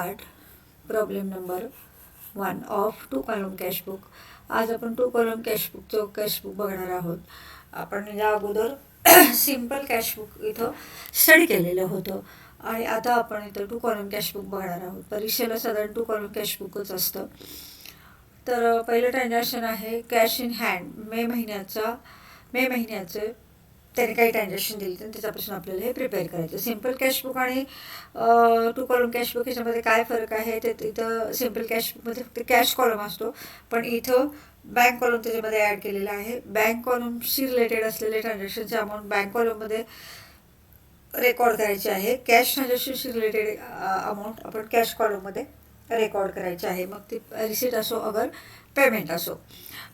Start problem number 1 of 2 column cashbook. आज आपण 2 column कॅशबुकचं cashbook बघणार आहोत. आपण या अगोदर सिम्पल कॅशबुक इथं स्टडी केलेलं होतं आणि आता आपण इथं 2 कॉलम कॅशबुक बघणार आहोत. परीक्षेला साधारण 2 कॉलम कॅशबुकच असतं. तर पहिलं ट्रान्झॅक्शन आहे कॅश इन हँड. मे महिन्याचे त्याने काही ट्रान्झॅक्शन दिले तर त्याच्यापासून आपल्याला हे प्रिपेअर करायचं. सिम्पल कॅशबुक आणि 2 कॉलम कॅशबुक ह्याच्यामध्ये काय फरक आहे ते इथं सिम्पल कॅशबुकमध्ये फक्त कॅश कॉलम असतो, पण इथं बँक कॉलम त्याच्यामध्ये ॲड केलेला आहे. बँक कॉलमशी रिलेटेड असलेले ट्रान्झॅक्शनचे अमाऊंट बँक कॉलममध्ये रेकॉर्ड करायचे आहे. कॅश ट्रान्झॅक्शनशी रिलेटेड अमाऊंट आपण कॅश कॉलममध्ये रेकॉर्ड करायचे आहे, मग ती रिसिट असो अगर पेमेंट असो.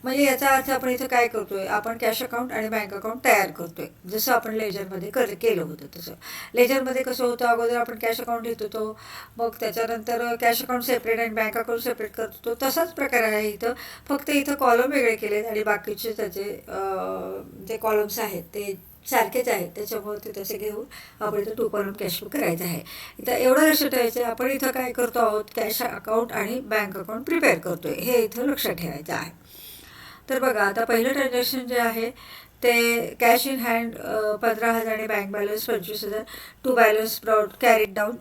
म्हणजे याचा अर्थ आपण इथं काय करतोय, आपण कॅश अकाउंट आणि बँक अकाउंट तयार करतोय, जसं आपण लेजरमध्ये केलं होतं तसं. लेजरमध्ये कसं होतं, अगोदर आपण कॅश अकाउंट लिहित होतो, मग त्याच्यानंतर कॅश अकाउंट सेपरेट आणि बँक अकाउंट सेपरेट करत होतो. तसाच प्रकार आहे इथं, फक्त इथं कॉलम वेगळे केलेत आणि बाकीचे त्याचे जे कॉलम्स आहेत ते सारखेच आहेत. त्याच्यामुळे ते तसे घेऊन आपण इथं 2 कॉलम कॅशबुक करायचं आहे. इथं एवढं लक्षात ठेवायचं आहे, आपण इथं काय करतो आहोत, कॅश अकाउंट आणि बँक अकाउंट प्रिपेअर करतोय, हे इथं लक्षात ठेवायचं आहे. तर बघा, आता पहिलं ट्रान्झॅक्शन जे आहे ते कॅश इन हँड 15,000 आणि bank balance 25,000. To balance carried down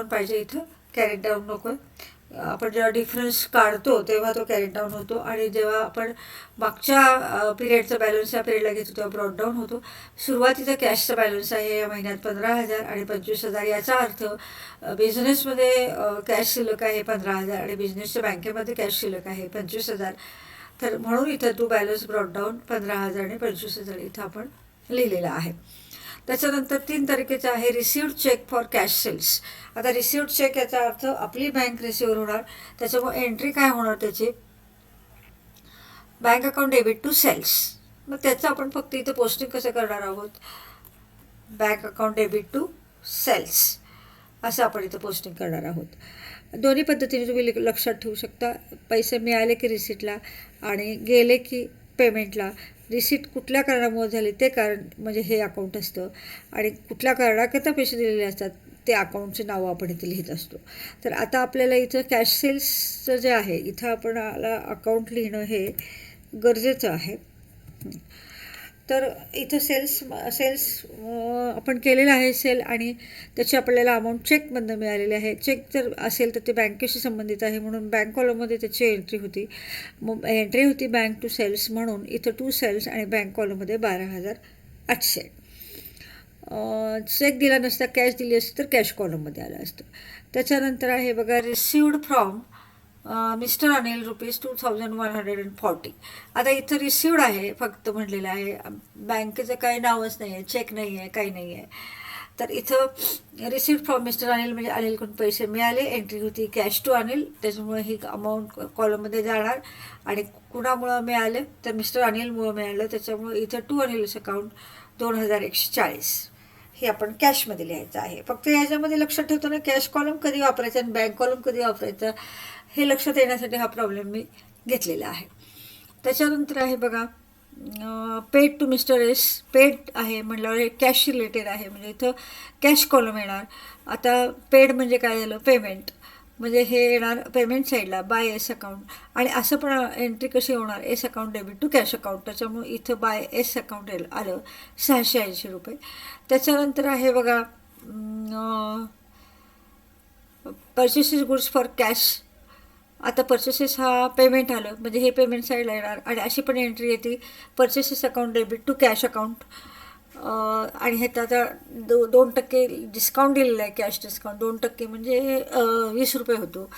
पाहिजे, इथं कॅरीड डाऊन नको. आपण जेव्हा डिफरन्स काढतो तेव्हा तो कॅरीड डाऊन होतो आणि जेव्हा आपण मागच्या पिरियडचा बॅलन्स या पिरियडला घेतो तेव्हा ब्रॉड डाऊन होतो. सुरुवातीचा कॅशचा बॅलन्स आहे या महिन्यात 15,000 आणि 25,000. याचा अर्थ बिझनेसमध्ये कॅश शिल्लक आहे 15,000 आणि बिझनेसच्या बँकेमध्ये कॅश शिल्लक आहे 25,000. तर म्हणून इथं टू बॅलन्स ब्रॉड डाऊन 15,000 आणि 25,000 इथं आपण लिहिलेलं आहे. त्याच्यानंतर 3 तारखेचं आहे received cheque for cash sales. आता रिसिव्ड चेक याचा अर्थ आपली बँक रिसिव्हर होणार, त्याच्यामुळे एंट्री काय होणार त्याची, bank account debit to sales. मग त्याचं आपण फक्त इथं पोस्टिंग कसं करणार आहोत, bank account debit to sales असं आपण इथं पोस्टिंग करणार आहोत. दोन्ही पद्धतीने तुम्ही लक्षात ठेवू शकता. पैसे मिळाले की रिसिटला आणि गेले की पेमेंटला. रिसिट कुठल्या कारणामुळे झाली ते कारण म्हणजे हे अकाउंट असतं आणि कुठल्या कारणाकरता पैसे दिलेले असतात ते अकाउंटचे नावं आपण इथे लिहित असतो. तर आता आपल्याला इथं कॅश सेल्सचं जे आहे इथं आपणाला अकाउंट लिहिणं हे गरजेचं आहे. तर इथं सेल्स आपण केलेलं आहे सेल आणि त्याची आपल्याला अमाऊंट चेकमधनं मिळालेली आहे. चेक जर असेल तर ते बँकेशी संबंधित आहे म्हणून बँक कॉलममध्ये त्याची एंट्री होती. मग एंट्री होती बँक टू सेल्स म्हणून इथं टू सेल्स आणि बँक कॉलममध्ये 12,800. चेक दिला नसता, कॅश दिली असती तर कॅश कॉलममध्ये आलं असतं. त्याच्यानंतर आहे बघा रिसिव्ड फ्रॉम मिस्टर अनिल ₹2,140. आता इथं रिसिव्ड आहे फक्त म्हणलेलं आहे, बँकेचं काही नावच नाही आहे, चेक नाही आहे, काही नाही आहे. तर इथं रिसिव्ड फ्रॉम मिस्टर अनिल म्हणजे अनिलकडून पैसे मिळाले. एंट्री होती कॅश टू अनिल, त्याच्यामुळे ही अमाऊंट कॉलममध्ये जाणार आणि कुणामुळं मिळालं तर मिस्टर अनिलमुळं मिळालं, त्याच्यामुळे इथं टू अनिल्स अकाउंट 2,140 हे आपण कॅशमध्ये लिहायचं आहे. फक्त ह्याच्यामध्ये लक्षात ठेवताना कॅश कॉलम कधी वापरायचा आणि बँक कॉलम कधी वापरायचा हे लक्षात येण्यासाठी हा प्रॉब्लेम मी घेतलेला आहे. त्याच्यानंतर आहे बघा paid to mister S. Paid आहे म्हटल्यावर हे कॅश रिलेटेड आहे म्हणजे इथं कॅश कॉलम येणार. आता पेड म्हणजे काय झालं, पेमेंट म्हणजे हे येणार पेमेंट साईडला बाय एस अकाउंट. आणि असं पण एंट्री कशी होणार, S account debit to cash account, त्याच्यामुळे इथं बाय एस अकाउंट आलं ₹680. त्याच्यानंतर आहे बघा परचेसेस गुड्स फॉर कॅश. आता परचेसेस हा पेमेंट आलं म्हणजे हे पेमेंट साईडला येणार आणि अशी पण एंट्री येते purchases account debit to cash account. आणि हे त्याचा 2% डिस्काउंट दिलेला आहे, कॅश डिस्काउंट 2% म्हणजे ₹20 होतो.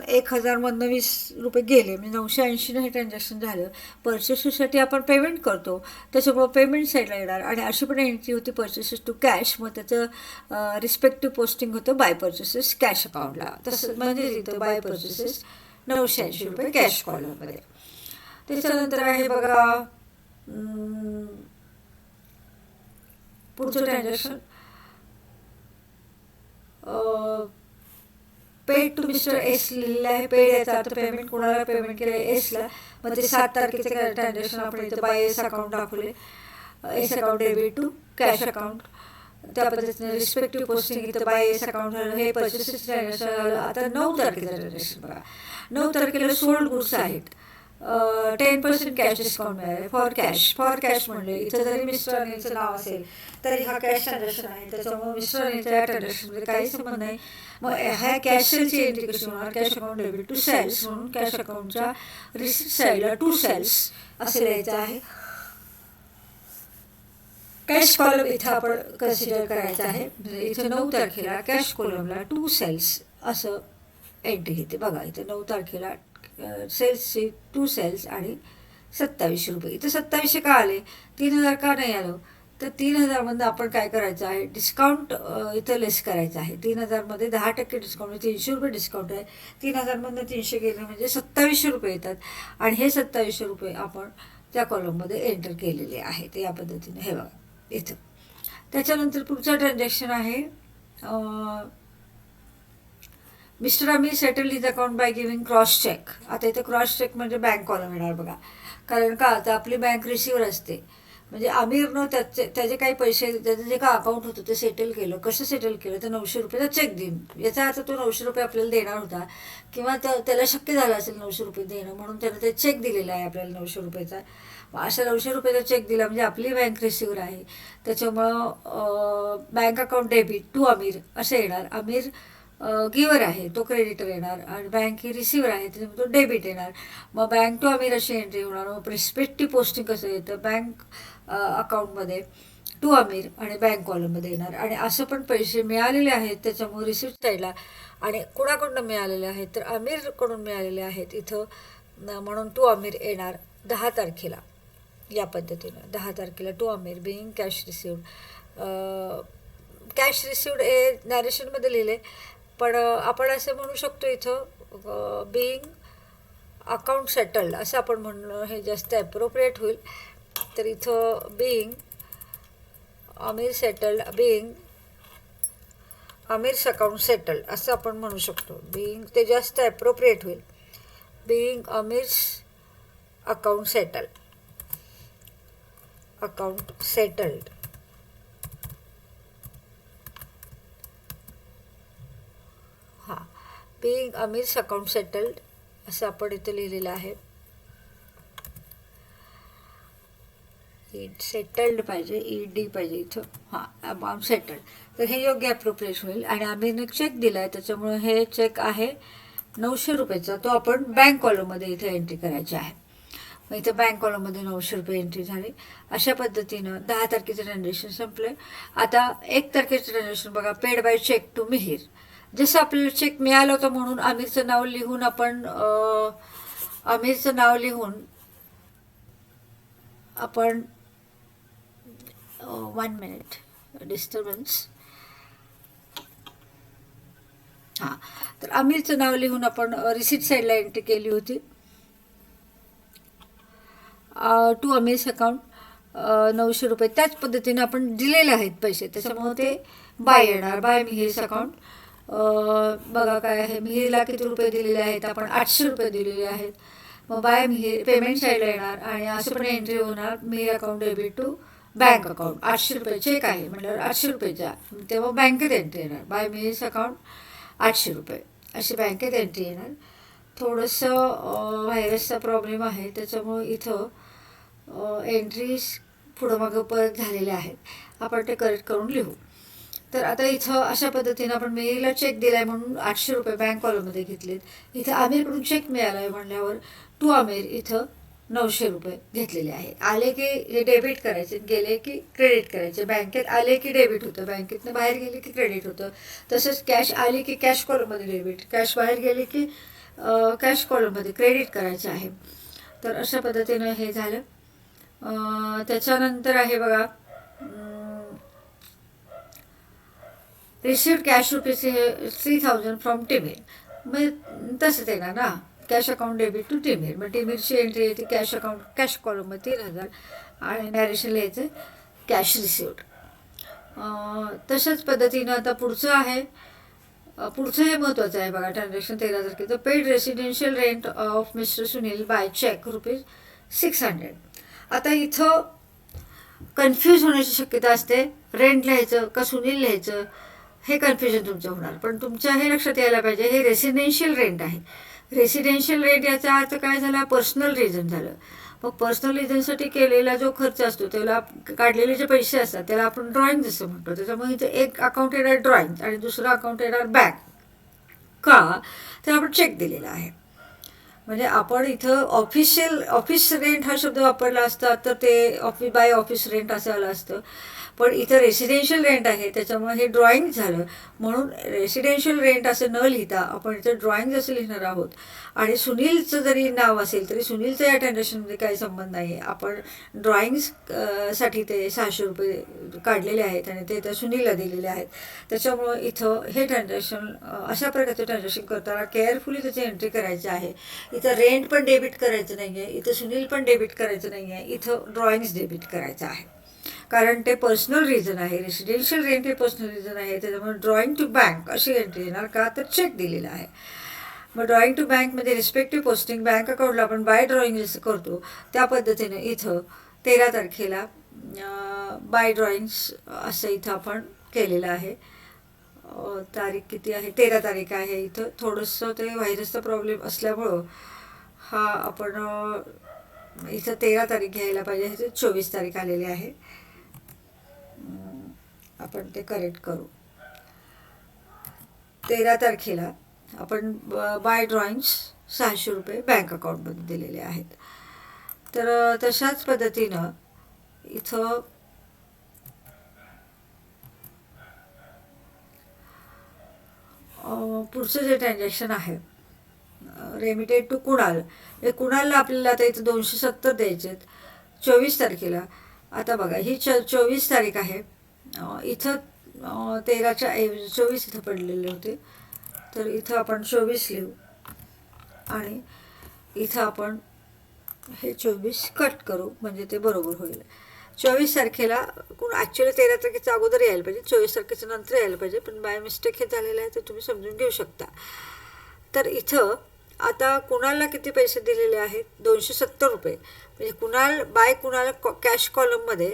1,000मधनं ₹20 गेले म्हणजे 980 हे ट्रान्झॅक्शन झालं. परचेसेससाठी आपण पेमेंट करतो त्याच्यामुळं पेमेंट साईडला येणार आणि अशी पण एंट्री होती परचेसेस टू कॅश, मग त्याचं रिस्पेक्टिव्ह पोस्टिंग होतं बाय परचेसेस कॅश अकाउंटला. तसं म्हणजे इथं बाय परचेसेस ₹980 कॅश कॉलममध्ये. त्याच्यानंतर आहे बघा पुढचं transaction paid to mister S लिहिलेलं आहे. पेड याचा अर्थ पेमेंट, कोणाला पेमेंट केलं एसला. मग ते 7 तारखेचे ट्रान्झॅक्शन आपण इथं बाय एस अकाउंट दाखवले. S account debit to cash account. त्या पद्धतीने रिस्पेक्टिव्ह पोस्टिंग इथं बाय एस अकाउंट झालं, हे पर्चेसेस ट्रान्झॅक्शन झालं. आता 9 तारखेचं ट्रान्झॅक्शन बघा. 9 तारखेला सोल्ड गुड्स आहेत, 10% कॅश डिस्काउंट मिळाले. फॉर कॅश म्हणले इथं जरी मिस्टर अनिलचं नाव असेल तरी हा कॅश ट्रान्झॅक्शन आहे, त्याच्यामुळे मिस्टर अनिलच्या या ट्रान्झॅक्शनमध्ये काही संबंध नाही. मग ह्या कॅश सेलची एंट्री कशी होणार? Cash account debit to sales म्हणून कॅश अकाउंटच्या रिसिप्ट साईडला टू सेल्स असे लिहायचं आहे. कॅश कॉलम इथं आपण कन्सिडर करायचं आहे. इथं 9 तारखेला कॅश कॉलमला टू सेल्स असं एंट्री घेते बघा. इथं 9 तारखेला सेल्सची टू सेल्स आणि 2700 रुपये. इथं 2700 का आले, 3000 का नाही आलं? तर 3000मधनं आपण काय करायचं आहे, डिस्काउंट इथं लेस करायचं आहे. 3000मध्ये 10% डिस्काउंट म्हणजे 300 रुपये डिस्काउंट आहे. 3000मधनं 300 गेले म्हणजे 2700 रुपये येतात आणि हे 2700 रुपये आपण त्या कॉलममध्ये एंटर केलेले आहेत या पद्धतीने. हे बघा इथं. त्याच्यानंतर पुढचं ट्रान्झॅक्शन आहे, mister Aamir settle his account by giving cross cheque. आता इथं क्रॉस चेक म्हणजे बँक कॉलम येणार बघा. कारण का आता आपली बँक रिसिव्हर असते, म्हणजे आमिरनं त्याचे काही पैसे, त्याचं जे काय अकाउंट होतं ते सेटल केलं. कसं सेटल केलं तर 900 रुपयाचा चेक देईन. याचा अर्थ तो 900 रुपये आपल्याला देणार होता किंवा त्याला शक्य झालं असेल 900 रुपये देणं, म्हणून त्यानं ते चेक दिलेला आहे आपल्याला 900 रुपयेचा. अशा 900 रुपयाचा चेक दिला म्हणजे आपली बँक रिसिव्हर आहे, त्याच्यामुळं bank account debit to Aamir असं येणार. आमिर गिवर आहे तो क्रेडिटर येणार आणि बँक ही रिसिव्हर आहे त्याच्यामुळे तो डेबिट येणार. मग बँक टू आमिर अशी एंट्री होणार. मग रिस्पेक्टिव्ह पोस्टिंग कसं येतं, बँक अकाउंटमध्ये टू आमिर आणि बँक कॉलममध्ये येणार. आणि असं पण पैसे मिळालेले आहेत त्याच्यामुळे रिसिप्ट साईडला, आणि कुणाकडून मिळालेले आहेत तर आमिरकडून मिळालेले आहेत इथं, म्हणून टू आमिर येणार 10 तारखेला या पद्धतीनं. 10 तारखेला to Aamir being cash received. Cash received हे नॅरेशनमध्ये लिहिले, पण आपण असं म्हणू शकतो इथं बिईंग अकाउंट सेटल्ड असं आपण म्हणणं हे जास्त ॲप्रोप्रिएट होईल. तर इथं being Aamir settled, being Aamir's account settled असं आपण म्हणू शकतो. बिईंग ते जास्त ॲप्रोप्रिएट होईल. Being Aamir's account settled. हां, बिईंग आमिर्स अकाउंट सेटल्ड असं आपण इथं लिहिलेलं आहे. सेटल्ड पाहिजे, ED पाहिजे इथं. हां, अमाऊंट सेटल्ड. तर हे योग्य ॲप्रोप्रिएट होईल. आणि आमिरने चेक दिला आहे त्याच्यामुळे हे चेक आहे 900 रुपयाचा, तो आपण बँक कॉलममध्ये इथे एंट्री करायची आहे. मग इथं बँक कॉलममध्ये 900 रुपये एंट्री झाली. अशा पद्धतीनं 10 तारखेचं ट्रान्झॅक्शन संपलं. आता 1 तारखेचं ट्रान्झॅक्शन बघा, paid by cheque to Mihir. जसं आपल्याला चेक मिळालं होतं म्हणून आमिरचं नाव लिहून आपण 1 मिनिट डिस्टर्बन्स. हां, तर आमिरचं नाव लिहून आपण रिसिप्ट साईडला एंट्री केली होती. टू आमिर्स अकाउंट 900 रुपये. त्याच पद्धतीने आपण दिलेले आहेत पैसे, त्याच्यामुळे ते बाय येणार. By Mihir's account. बघा काय आहे, मिहीरला किती रुपये दिलेले आहेत आपण, 800 रुपये दिलेले आहेत. मग बाय मिहीर पेमेंट साईडला येणार आणि असं पण एंट्री होणार, Mihir account debit to bank account. 800 रुपये चेक आहे म्हटल्यावर 800 रुपयेचा, तेव्हा बँकेत एंट्री येणार. बाय मिहीर्स अकाउंट 800 रुपये अशी बँकेत एंट्री येणार. थोडंसं व्हायरसचा प्रॉब्लेम आहे त्याच्यामुळे इथं एंट्रीज पुढं मागं परत झालेल्या आहेत, आपण ते करेक्ट करून लिहू. तर आता इथं अशा पद्धतीनं आपण मेरीला चेक दिला आहे म्हणून 800 रुपये बँक कॉलममध्ये घेतलेत. इथं आमिरकडून चेक मिळाला आहे म्हणल्यावर टू आमिर इथं 900 रुपये घेतलेले आहे. आले की हे डेबिट करायचे, गेले की क्रेडिट करायचे. बँकेत आले की डेबिट होतं, बँकेतनं बाहेर गेले की क्रेडिट होतं. तसंच कॅश आली की कॅश कॉलममध्ये डेबिट, कॅश बाहेर गेले की कॅश कॉलममध्ये क्रेडिट करायचे आहे. तर अशा पद्धतीनं हे झालं. त्याच्यानंतर आहे बघा, रिसिव्ड कॅश रुपीज 3000 फ्रॉम टिमीर. मग तसंच येणार ना, कॅश अकाउंट डेबिट टू टिमीर. मग टिमीरची एंट्री येते कॅश अकाउंट, कॅश कॉलममध्ये 3000 आणि नॅरेशन लिहायचं कॅश रिसिव्ड. तशाच पद्धतीनं आता पुढचं आहे, पुढचं हे महत्त्वाचं आहे बघा. ट्रान्झॅक्शन 13 तारखेचं. Paid residential rent of mister Sunil by cheque rupees 600. आता इथं कन्फ्यूज होण्याची शक्यता असते. रेंट लिहायचं का सुनील लिहायचं हे कन्फ्युजन तुमचं होणार. पण तुमच्या हे लक्षात यायला पाहिजे हे रेसिडेन्शियल रेंट आहे. रेसिडेन्शियल रेंट याचा अर्थ काय झाला, पर्सनल रिझन झालं. मग पर्सनल रिझनसाठी केलेला जो खर्च असतो त्याला काढलेले जे पैसे असतात त्याला आपण ड्रॉइंग जसं म्हणतो. त्याच्यामुळे इथं एक अकाउंट येणार ड्रॉइंग आणि दुसरं अकाउंट येणार बँक. का तर आपण चेक दिलेला आहे. म्हणजे आपण इथं ऑफिस रेंट हा शब्द वापरला असता तर ते बाय ऑफिस रेंट असं आलं असतं. पण इथं रेसिडेन्शियल रेंट आहे त्याच्यामुळे हे ड्रॉइंग झालं. म्हणून रेसिडेन्शियल रेंट असं न लिहिता आपण इथं ड्रॉइंग असं लिहिणार आहोत. आणि सुनीलचं जरी नाव असेल तरी सुनीलचं या ट्रान्झॅक्शनमध्ये काही संबंध नाही आहे. आपण ड्रॉइंग्स साठी ते 600 रुपये काढलेले आहेत आणि ते त्या सुनीलला दिलेले आहेत. त्याच्यामुळं इथं हे ट्रान्झॅक्शन अशा प्रकारचं ट्रान्झॅक्शन करताना केअरफुली त्याची एंट्री करायची आहे. इथं रेंट पण डेबिट करायचं नाही आहे, इथं सुनील पण डेबिट करायचं नाही आहे, इथं ड्रॉइंग्स डेबिट करायचं आहे. कारण ते पर्सनल रिझन आहे. रेसिडेन्शियल रेंट हे पर्सनल रिझन आहे. त्याच्यामुळे ड्रॉइंग टू बँक अशी एंट्री येणार. का तर चेक दिलेला आहे. मग ड्रॉइंग टू बँकमध्ये रिस्पेक्टिव्ह पोस्टिंग बँक अकाउंटला आपण बाय ड्रॉइंग जसं करतो त्या पद्धतीने इथं 13 तारखेला बाय ड्रॉइंग्स असं इथं आपण केलेलं आहे. तारीख किती आहे, 13 तारीख आहे. इथं थोडंसं ते व्हायरसचा प्रॉब्लेम असल्यामुळं हा आपण इथं 13 तारीख घ्यायला पाहिजे. इथं 24 तारीख आलेली आहे. आपण ते करेक्ट करू. 13 तारखेला आपण बाय ड्रॉइंग्स 600 रुपये बँक अकाउंटमध्ये दिलेले आहेत. तर तशाच पद्धतीनं इथं पुढचं जे ट्रान्झॅक्शन आहे रेमिटेड टू कुणाल, हे कुणालला आपल्याला आता इथं 270 द्यायचे आहेत 24 तारखेला. आता बघा ही 24 तारीख आहे. इथं 13च्या ऐवजी 24 इथं पडलेले होते तर इथं आपण 24 लिहू आणि इथं आपण हे 24 कट करू म्हणजे ते बरोबर होईल. 24 तारखेला ॲक्च्युली 13 तारखेच्या अगोदर यायला पाहिजे, 24 तारखेच्या नंतर यायला पाहिजे, पण बाय मिस्टेक हे झालेलं आहे ते तुम्ही समजून घेऊ शकता. तर इथं आता कुणालला किती पैसे दिलेले आहेत, 270 रुपये. म्हणजे कुणाल कॅश कॉलममध्ये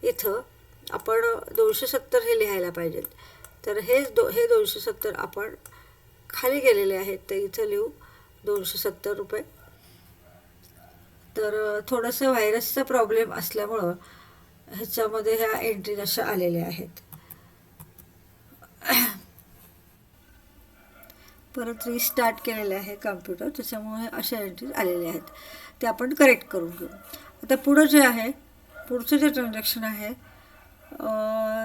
इथं आपण 270 हे लिहायला पाहिजेत. तर हे 270 आपण खाली गेलेले आहेत तर इथं लिहू 270 रुपये. तर थोडंसं व्हायरसचा प्रॉब्लेम असल्यामुळं ह्याच्यामध्ये ह्या एंट्री अशा आलेल्या आहेत. परत रिस्टार्ट केलेलं आहे कम्प्युटर त्याच्यामुळे अशा एंट्रीज आलेल्या आहेत. ते आपण करेक्ट करून घेऊ. आता पुढं जे आहे पुढचं जे ट्रान्झॅक्शन आहे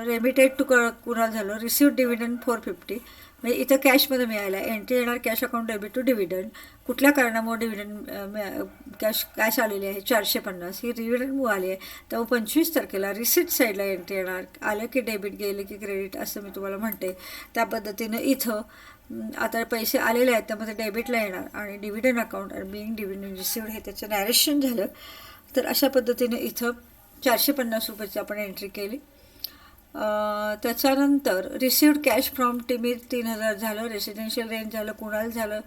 रेमिटेड टू कुणाल झालं. रिसिव्ह डिव्हिडंड 450 म्हणजे इथं कॅशमध्ये मिळायला एंट्री येणार cash account debit to dividend. कुठल्या कारणामुळे डिव्हिडंड कॅश आलेली आहे 450 ही डिव्हिडंडमुळे आली आहे. तेव्हा 25 तारखेला रिसिट साईडला एंट्री येणार. आलं की डेबिट गेलं की क्रेडिट असं मी तुम्हाला म्हणते. त्या पद्धतीनं इथं आता पैसे आलेले आहेत त्यामध्ये डेबिटला येणार आणि डिव्हिडंड अकाउंट आणि बिईंग डिव्हिडंड रिसिव्ड हे त्याचं नॅरेशन झालं. तर अशा पद्धतीने इथं 450 रुपयाची आपण एंट्री केली. त्याच्यानंतर रिसिव्ड कॅश फ्रॉम टिमीर 3000 झालं. रेसिडेन्शियल रेंट झालं, कुणाल झालं,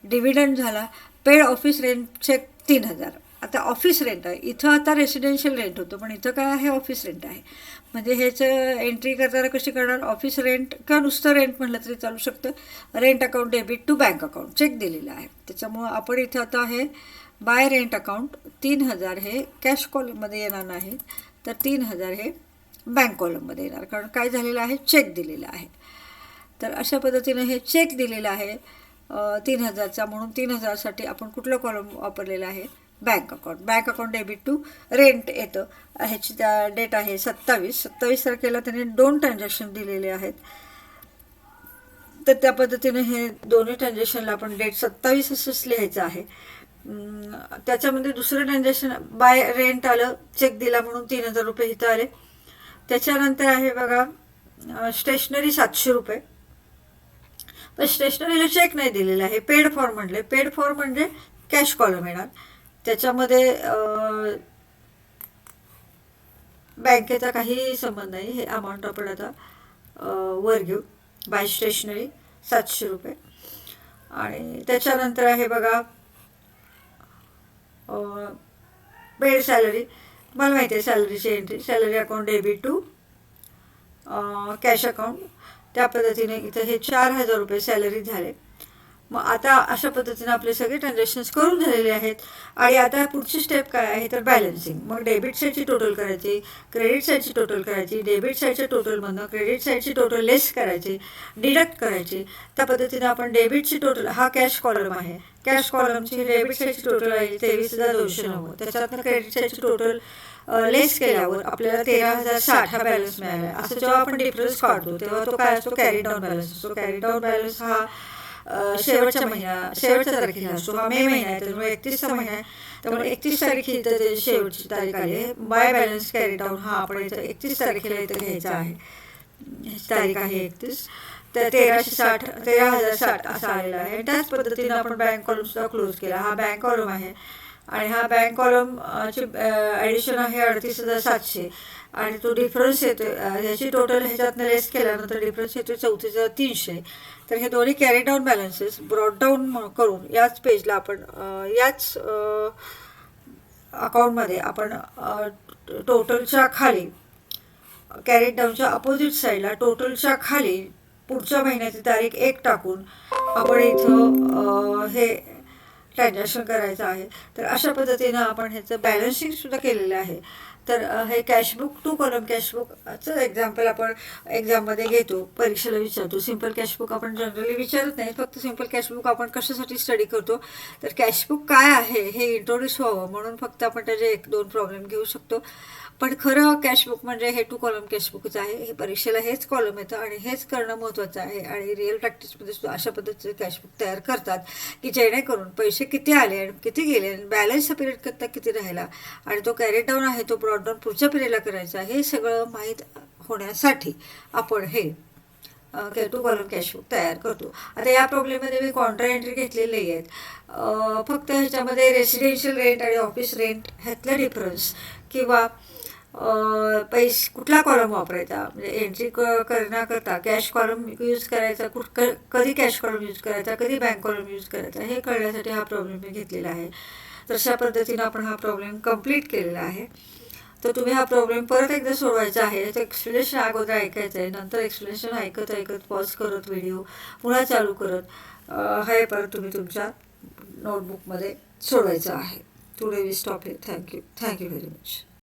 डिव्हिडंड झाला, पेड ऑफिस रेंट चेक 3000. आता ऑफिस रेंट आहे इथं. आता रेसिडेन्शियल रेंट होतं पण इथं काय आहे ऑफिस रेंट आहे. म्हणजे ह्याचं एंट्री करताना कशी करणार, ऑफिस रेंट किंवा नुसतं रेंट म्हटलं तरी चालू शकतं. Rent account debit to bank account cheque दिलेला आहे. त्याच्यामुळं आपण इथं आता हे बाय रेंट अकाउंट 3000 हे कॅश कॉलममध्ये येणार नाही तर 3000 हे बँक कॉलममध्ये येणार. कारण काय झालेलं आहे चेक दिलेला आहे. तर अशा पद्धतीने हे चेक दिलेलं आहे 3000चा. म्हणून 3000साठी आपण कुठलं कॉलम वापरलेलं आहे bank account. Bank account debit to rent येतं. ह्याची डेट आहे 27 तारखेला त्याने 2 ट्रान्झॅक्शन दिलेले आहेत. तर त्या पद्धतीने हे दोन्ही ट्रान्झॅक्शनला आपण डेट 27 असंच लिहायचं आहे. त्याच्यामध्ये दुसरं ट्रान्झॅक्शन बाय रेंट आलं, चेक दिला म्हणून 3000 रुपये इथं आले. त्याच्यानंतर आहे बघा स्टेशनरी 700 रुपये. पण स्टेशनरीला चेक नाही दिलेला आहे, पेड फॉर म्हणले. पेड फॉर म्हणजे कॅश कॉलम येणार. त्याच्यामध्ये बँकेचा काही संबंध नाही. हे अमाऊंट आपण आता वर घेऊ. बाय स्टेशनरी 700 रुपये. आणि त्याच्यानंतर आहे बघा पेड सॅलरी तुम्हाला माहिती आहे सॅलरीची entry, salary account debit to cash account. त्या पद्धतीने इथं हे 4,000 रुपये सॅलरी झाले. मग आता अशा पद्धतीने आपले सगळे ट्रान्झॅक्शन्स करून झालेले आहेत. आणि आता पुढची स्टेप काय आहे तर बॅलन्सिंग. मग डेबिट साईडची टोटल करायची, क्रेडिट साईडची टोटल करायची, डेबिट साईडच्या टोटलमधनं क्रेडिट साईडची टोटल लेस करायची, डिडक्ट करायची. त्या पद्धतीने आपण डेबिटची टोटल, हा कॅश कॉलम आहे, कॅश कॉलमची डेबिट साईडची टोटल आहे 23,290. त्याच्यातनं क्रेडिट साईडची टोटल लेस केल्यावर आपल्याला 13,060 हा बॅलन्स मिळाला. असं जेव्हा आपण डिफरन्स काढतो तेव्हा तो काय असतो, कॅरी डाऊन बॅलन्स असतो. कॅरी डाऊन बॅलन्स हा शेवटच्या तारखेला असतो. हा मे महिना आहे, त्यामुळे 31चा महिना आहे, त्यामुळे 31 तारीख इथं त्याची शेवटची तारीख आली आहे. बाय बॅलन्स कॅरी डाऊन हा आपण इथं 31 तारखेला इथं घ्यायचा आहे. तारीख आहे 31. तर 13,060 असा आलेला आहे. त्याच पद्धतीनं आपण बँक कॉलम सुद्धा क्लोज केला. हा बँक कॉलम आहे आणि हा बँक कॉलमची ॲडिशन आहे 38,700 आणि तो डिफरन्स येतो, ह्याची टोटल ह्याच्यातनं लेस केल्यानंतर डिफरन्स येतो 34,300. तर हे दोन्ही carry down balances broad down करून याच पेजला आपण याच अकाउंटमध्ये आपण टोटलच्या खाली, कॅरी डाऊनच्या अपोजिट साईडला टोटलच्या खाली पुढच्या महिन्याची तारीख 1 टाकून आपण इथं हे ट्रान्झॅक्शन करायचं आहे. तर अशा पद्धतीनं आपण ह्याचं बॅलन्सिंगसुद्धा केलेलं आहे. तर हे कॅशबुक, 2 कॉलम कॅशबुकचं एक्झाम्पल आपण एक्झाममध्ये घेतो, परीक्षेला विचारतो. सिम्पल कॅशबुक आपण जनरली विचारत नाही, फक्त सिम्पल कॅशबुक आपण कशासाठी स्टडी करतो तर कॅशबुक काय आहे हे इंट्रोड्यूस व्हावं म्हणून फक्त आपण त्याचे 1-2 प्रॉब्लेम घेऊ शकतो. पण खरं कॅशबुक म्हणजे हे 2 कॉलम कॅशबुकच आहे. हे परीक्षेला हेच कॉलम येतं आणि हेच करणं महत्त्वाचं आहे. आणि रिअल प्रॅक्टिसमध्ये सुद्धा अशा पद्धतीचे कॅशबुक तयार करतात की जेणेकरून पैसे किती आले आणि किती गेले, बॅलन्सचा पिरियड करता किती राहिला आणि तो कॅरी डाऊन आहे तो ब्रॉड डाऊन पुढच्या पिरियडला करायचा, हे सगळं माहीत होण्यासाठी आपण हे 2 कॉलम कॅशबुक तयार करतो. आता या प्रॉब्लेममध्ये मी कॉन्ट्रा एंट्री घेतलेली आहेत. फक्त ह्याच्यामध्ये रेसिडेन्शियल रेंट आणि ऑफिस रेंट ह्यातला डिफरन्स किंवा कुठला कॉलम वापरायचा, म्हणजे एंट्री करण्याकरता कॅश कॉलम यूज करायचा, कधी कॅश कॉलम यूज करायचा, कधी बँक कॉलम यूज करायचा, हे कळण्यासाठी हा प्रॉब्लेम मी घेतलेला आहे. तशा पद्धतीनं आपण हा प्रॉब्लेम कंप्लीट केलेला आहे. तर तुम्ही हा प्रॉब्लेम परत एकदा सोडवायचा आहे. याचं एक्सप्लेनेशन अगोदर ऐकायचं आहे, नंतर एक्सप्लेनेशन ऐकत पॉज करत व्हिडिओ पुन्हा चालू करत हे परत तुम्ही तुमच्या नोटबुकमध्ये सोडवायचं आहे. Today we stop here. Thank you very much.